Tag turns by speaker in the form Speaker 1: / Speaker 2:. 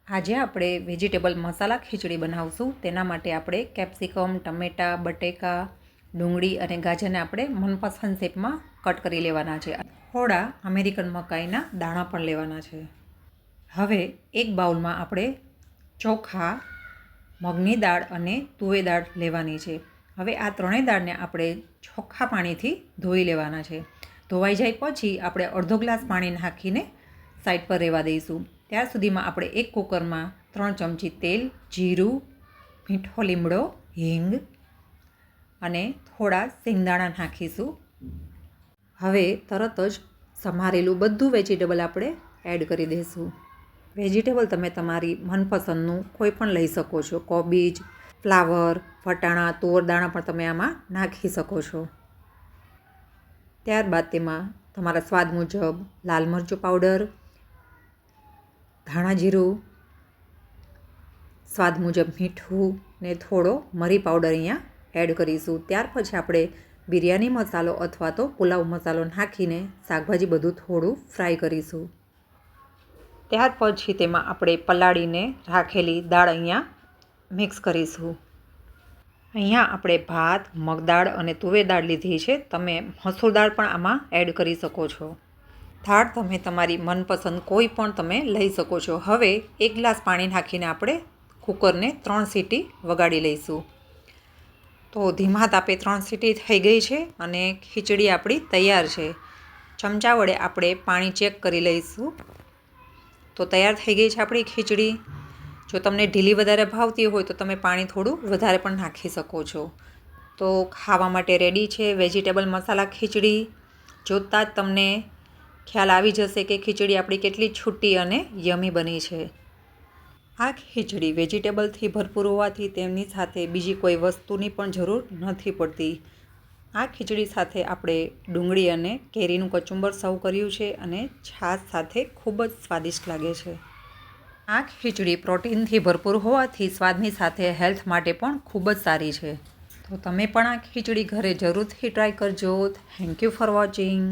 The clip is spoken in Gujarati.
Speaker 1: આજે આપણે વેજીટેબલ મસાલા ખીચડી બનાવશું. તેના માટે આપણે કેપ્સિકમ, ટમેટાં, બટેકા, ડુંગળી અને ગાજરને આપણે મનપસંદ શેપમાં કટ કરી લેવાના છે. થોડા અમેરિકન મકાઈના દાણા પણ લેવાના છે. હવે એક બાઉલમાં આપણે ચોખા, મગની દાળ અને તુવેર દાળ લેવાની છે. હવે આ ત્રણેય દાળને આપણે ચોખ્ખા પાણીથી ધોઈ લેવાના છે. ધોવાઈ જાય પછી આપણે અડધો ગ્લાસ પાણી નાખીને સાઈડ પર રહેવા દઈશું. ત્યાર સુધીમાં આપણે એક કુકરમાં 3 ચમચી તેલ, જીરું, મીઠો લીમડો, હિંગ અને થોડા શેંગદાણા નાખીશું. હવે તરત જ સમારેલું બધું વેજીટેબલ આપણે એડ કરી દઈશું. વેજીટેબલ તમે તમારી મનપસંદનું કોઈ પણ લઈ શકો છો. કોબીજ, ફ્લાવર, વટાણા, તુવર દાણા પણ તમે આમાં નાખી શકો છો. ત્યારબાદ તેમાં તમારા સ્વાદ મુજબ લાલ મરચું પાવડર, ધાણા જીરું, સ્વાદ મુજબ મીઠું ને થોડો મરી પાવડર અહીંયા એડ કરીશું. ત્યાર પછી આપણે બિરયાની મસાલો અથવા તો પુલાવ મસાલો નાખીને શાકભાજી બધું થોડું ફ્રાય કરીશું. ત્યાર પછી તેમાં આપણે પલાળીને રાખેલી દાળ અહીંયા મિક્સ કરીશું. અહીંયા આપણે ભાત, મગદાળ અને તુવેર દાળ લીધી છે. તમે મસૂર દાળ પણ આમાં એડ કરી શકો છો. દાળ તમે તમારી મનપસંદ કોઈ પણ તમે લઈ શકો છો. હવે 1 ગ્લાસ પાણી નાખીને આપણે કુકરને 3 સીટી વગાડી લઈશું. તો ધીમા તાપે 3 સીટી થઈ ગઈ છે અને ખીચડી આપણી તૈયાર છે. ચમચા વડે આપણે પાણી ચેક કરી લઈશું. તો તૈયાર થઈ ગઈ છે આપણી ખીચડી. જો તમને ઢીલી વધારે ભાવતી હોય તો તમે પાણી થોડું વધારે પણ નાખી શકો છો. તો ખાવા માટે રેડી છે વેજીટેબલ મસાલા ખીચડી. જોતાં જ તમને ખ્યાલ આવી જશે કે ખીચડી આપણી કેટલી છૂટી અને યમી બની છે. આ ખીચડી વેજીટેબલથી ભરપૂર હોવાથી તેમની સાથે બીજી કોઈ વસ્તુની પણ જરૂર નથી પડતી. આ ખીચડી સાથે આપણે ડુંગળી અને કેરીનું કચુંબર સર્વ કર્યું છે અને છાશ સાથે ખૂબ જ સ્વાદિષ્ટ લાગે છે. આ ખીચડી પ્રોટીનથી ભરપૂર હોવાથી સ્વાદની સાથે હેલ્થ માટે પણ ખૂબ જ સારી છે. તો તમે પણ આ ખીચડી ઘરે જરૂરથી ટ્રાય કરજો. Thank you for watching.